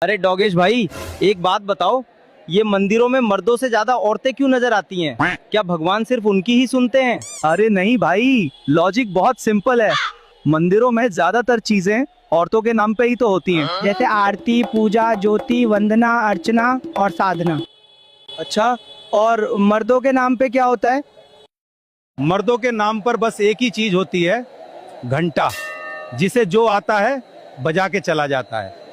अरे डॉगेश भाई, एक बात बताओ, ये मंदिरों में मर्दों से ज्यादा औरतें क्यों नजर आती हैं? क्या भगवान सिर्फ उनकी ही सुनते हैं? अरे नहीं भाई, लॉजिक बहुत सिंपल है। मंदिरों में ज्यादातर चीजें औरतों के नाम पे ही तो होती हैं। जैसे आरती, पूजा, ज्योति, वंदना, अर्चना और साधना। अच्छा, और मर्दों के नाम पे क्या होता है? मर्दों के नाम पर बस एक ही चीज होती है, घंटा, जिसे जो आता है बजा के चला जाता है।